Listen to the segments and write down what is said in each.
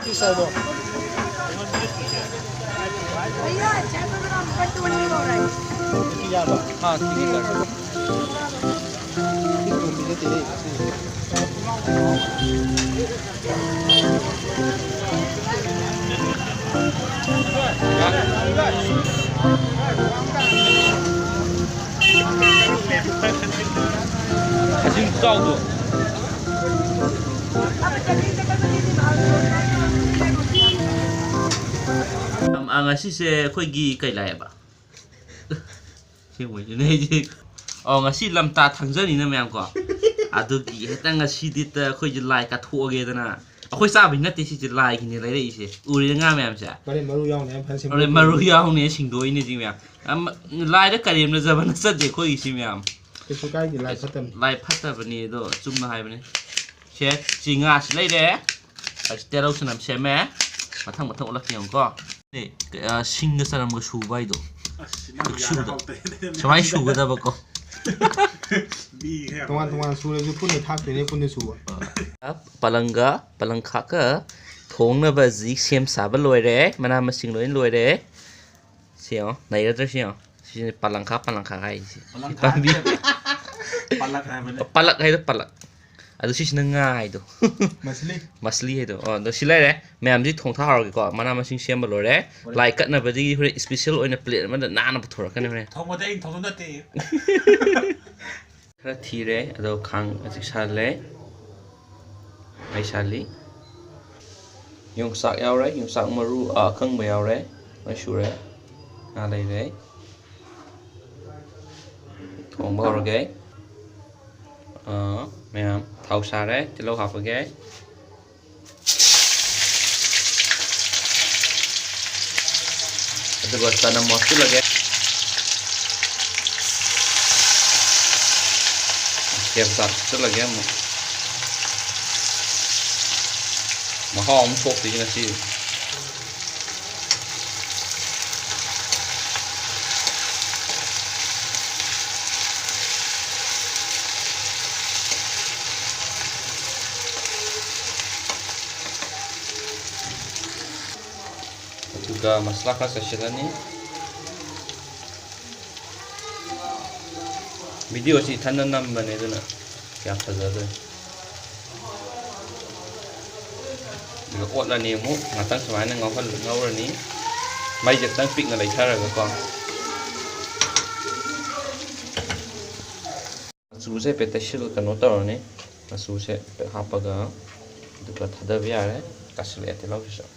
Pisado. हाँ ठीक है 사진 싸우고 ngasi khoi gi kai lai ba si mo ne ji ngasi lamta thangja ni na myam ko adu gi heta ngasi dit khoi ji lai ka tho ge da na khoi sa bin na te si ji lai gi ne lai re ise uri nga myam sa bare maru yaw ne phan sim maru yaw ne sing doi ne ji myam lai da karem na jaban sa de khoi si myam ke su kai gi lai phatta ba ni do chum na hai ba ne che ji nga si lai de te ro sanam se me mathang ola kyang ko 네, 싱가사람 거 수바이도. 수도. 정말 수가다 버거. 동안 수를 분에 탁되네 분에 수바. palangka thongna ba ji sem sa ba loire mana masing loin loire sio nai ra sio si palangka hai si palak hai do palak adu si sina ngai do masli hai do do silai re ma'am ji thong tha har ko mana masing sem ba lore lai kat na ba ji hore special oina plate ma na na puthor kan hore thong ma dei thong na te khara thi re ado khang ajik sa le ai sali yung sak yaw re yung sak maru khang ba yaw re ma shu re a lai re thong ba hor ge ma'am thau sa re tilo ha pa ge aduga tanam mostu lage siap sak tu lage mo mahom thok ti na si juga masalah session ni video si thanan nam bane duna kya faza de diga ot la ni mu ngatang samai na ngau ra ni mai je tang pik na lai thara ga ko su se petashil ka no tar ni su se ha pa ga diga thada bya re kasle te lau sa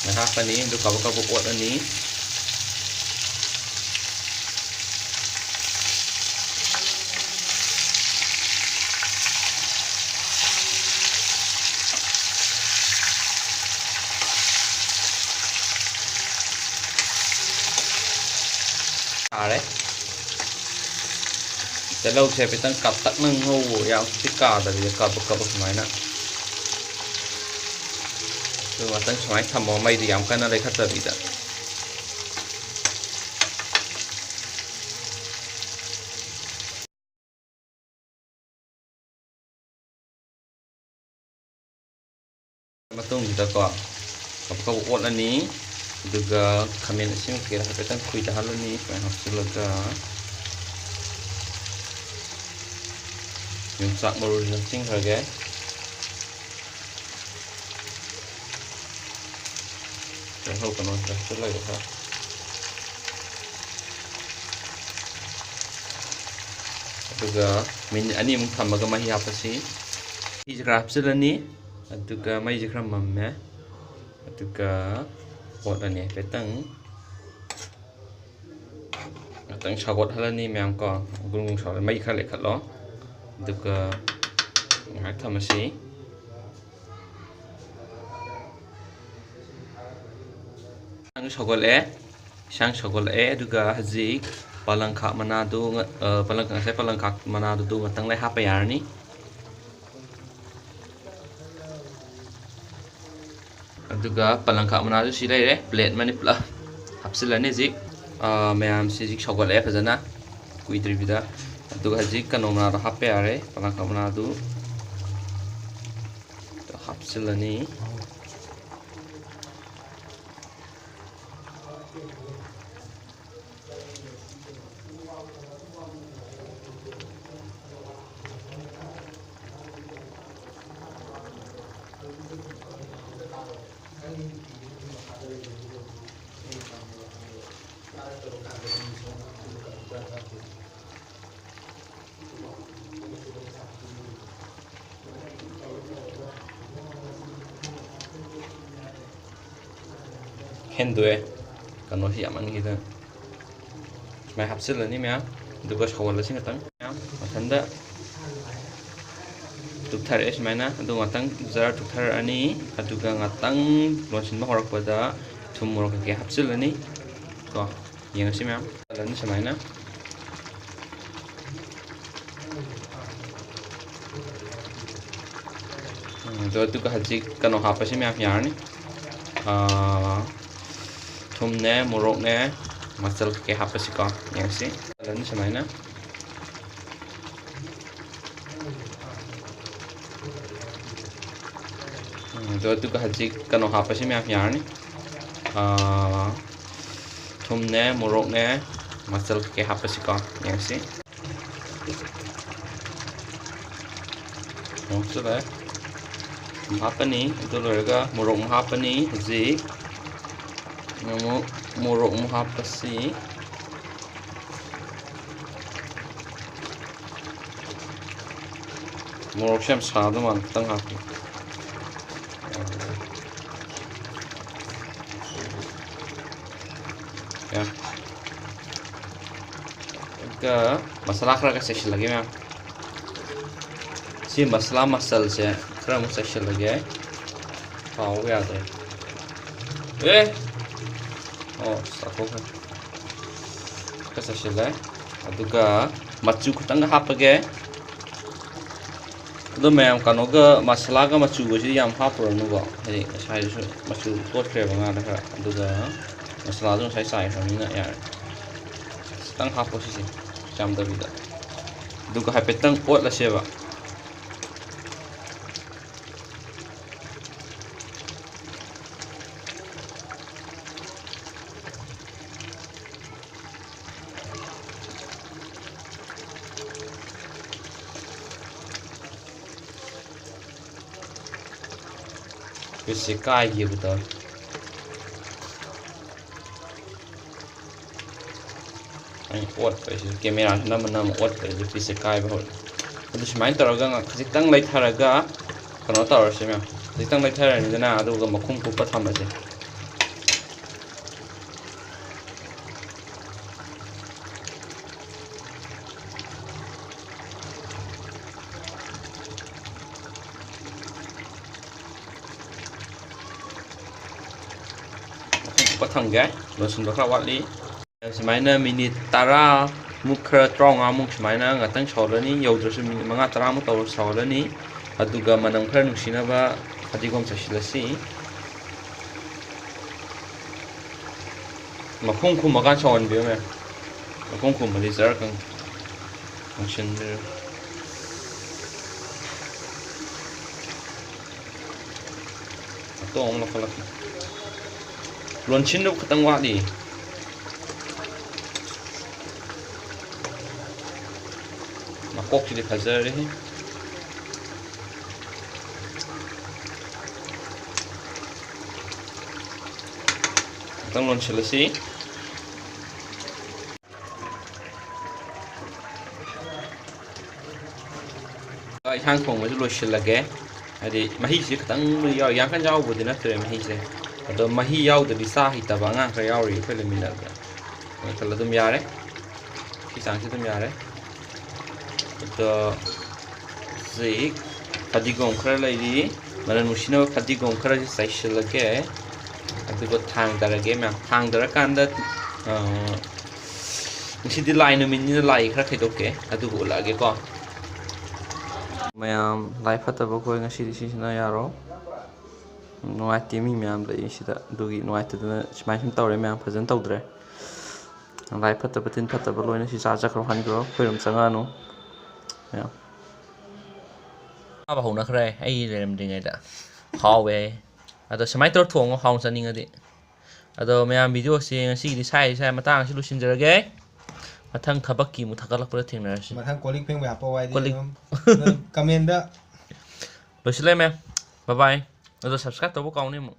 นะครับอันนี้ดูเขาก็บวชอันนี้อะไรแต่เราใช้ไปตั้งกับตักนึ่งหูยาวที่กาแต่เดี๋ยวกับสมัยน่ะคือว่าตั้งสมัยทำมอไม่ดียามกันอะไรขัดตัวดีแต่มาตุ้งดีแต่ก็กับอดอันนี้ดูก็คำนี้สิ่งที่เราไปตั้งคุยจะฮัลโหลนี้ไปหาสุดแล้วก็ยังสักมารู้สิ่งอะไรyang hau kan orang tu lagi ha. Juga min ani mung tham ga mahi apa si. Ijrab selani juga mai jikram mamme. Juga pot ani petang. Tang chagot halani myam ko gung chaw mai khale khatlo. Juga ngai tham si. Ang sogole Enshng sogol aduga hazik palangka manadu palangka saya palangka manadu tu ngatang lai hapa yarni. Aduga palangka manadu silai re plate manipula hapsilani zik mayam sizik sogol fazana kuidri bida. Aduga hazik kano manadu hapa yare palangka manadu hapsilani. Hendue kano hiaman gitu. Mai hapsil ni mea duga shawal sing atang matanda tukthar es maina adu ngatang zara tukthar ani aduga ngatang lonsin ma horak pada thumur ke hapsil ani ko yang si mea lan samaina do tu ka haji kano hapasi mea yarni thumne morokne masal ke hapasi ko yang si lan samaina do tu ka haji kano hapasi mea yarni thumne morokne masal ke hapasi ko yang si sudah mahapani itu loga morok mahapani haji morok mahapasi morok syam sadu man tang hapi ya ke masalah kerja sesi lagi mah si masalah masal se kerja sesi lagi haowehe oh sako kan kerja sesi lagi aduga macu kutang hapage ado mayam kanoga masalah ga macu goji yam hapur nugo hei sai macu tot kre banga da aduga masalah dong sai hamina ya tang hapo sisi jam da bida aduga hapetang pot la seba bisa kaya betul. Ini kuat pasti kamera nama kuat jadi bisa kaya betul. Terus main teraga nggak kasih tang light teraga karena tahu sih mah. Kasih tang light teraga ini na aduh gak makum kupat sama sih. thangja losin bakra watli semaina minit tara mukra trong amuk semaina ngatang cholani yaudrasu minit manga tara mu tawr cholani aduga manam khar nusina ba hadigom chasilasi makhung khum maga chon be me makhung khum mali zar kang function de to ong la khala lonchin do khatang wa di makok di khazar hi tang lonchin lasi hang khong ma lo shil lage adi mahi si khatang yaw yang kan yaw bu dina tre mahi se ado mahi yaw de bisa hi ta ba nga ka yaw ri phele min la ga kala dum yare ki sang si dum yare ado zik khadigom khara lai ri manan musina khadigom khara ji sai shil lage ado go thang da lage ma thang da kan da ꯉꯁꯤꯗꯤ ꯂꯥꯏ ꯅꯨꯃꯤꯠꯅꯤꯅ ꯂꯥꯏ ꯈꯔ ꯈꯩꯗꯣꯛꯀꯦ ꯑꯗꯨꯒ ꯎꯠꯂꯛꯑꯒꯦꯀꯣ ꯃꯌꯥꯝ ꯂꯥꯏ ꯐꯠꯇꯕ ꯈꯣꯏ ꯉꯁꯤꯗꯤ ꯁꯤꯁꯤꯅ ꯌꯥꯔꯣ ꯅꯨꯡꯉꯥꯏꯇꯦ ꯃꯤ ꯃꯌꯥꯝ ꯂꯩ ꯁꯤꯗ ꯑꯗꯨꯒꯤ ꯅꯨꯡꯉꯥꯏꯇꯗꯅ ꯁꯨꯃꯥꯏꯅ ꯁꯨꯝ ꯇꯧꯔꯦ ꯃꯌꯥꯝ ꯐꯖꯅ ꯇꯧꯗ꯭ꯔꯦ ꯂꯥꯏ ꯐꯠꯇꯕ ꯇꯤꯟ ꯐꯠꯇꯕ ꯂꯣꯏꯅ ꯁꯤ ꯆꯥꯈ꯭ꯔꯣ ꯍꯟꯈ꯭ꯔꯣ ꯑꯩꯈꯣꯏꯔꯣꯝ ꯆꯪꯉꯛꯑꯅꯨ ꯃꯌꯥꯝ ꯆꯥꯕ ꯍꯧꯅꯈ꯭ꯔꯦ ꯑꯩ ꯂꯩꯔꯝꯗ꯭ꯔꯤꯉꯩꯗ ꯍꯥꯎꯋꯦ ꯑꯗꯣ ꯁꯨꯃꯥꯏꯅ ꯇꯧꯔ ꯊꯣꯡꯉꯣ ꯍꯥꯎꯅ ꯆꯥꯅꯤꯡꯉꯗꯤ ꯑꯗꯣ ꯃꯌꯥꯝ ꯚꯤꯗꯤꯑꯣꯁꯦ ꯉꯁꯤꯒꯤꯗꯤ ꯁꯥꯏ ꯃꯇꯥꯡ ꯑꯁꯤ ꯂꯣꯏꯁꯤꯟꯖꯔꯒꯦ ꯃꯊꯪ ꯊꯕꯛꯀꯤ ꯑꯃꯨꯛ ꯊꯥꯒꯠꯂꯛꯄꯗ ꯊꯦꯡꯅꯔꯁꯤ ꯃꯊꯪ ꯀꯣꯜ ꯂꯤꯛ ꯐꯦꯡꯕ ꯍꯥꯞꯄ ꯋꯥꯏꯗꯤ ꯀꯣꯜ ꯂꯤꯛ ꯑꯗꯨꯝ ꯀꯃꯦꯟꯗ ꯂꯣꯏꯁꯤꯜꯂꯦ ꯃꯦꯝ ꯕꯥꯏ ꯕꯥꯏ ꯑꯗꯣ ꯁꯕꯁꯀ꯭ꯔꯥꯏꯕ ꯇꯧꯕ ꯀꯥꯎꯅꯤ ꯑꯃꯨꯛ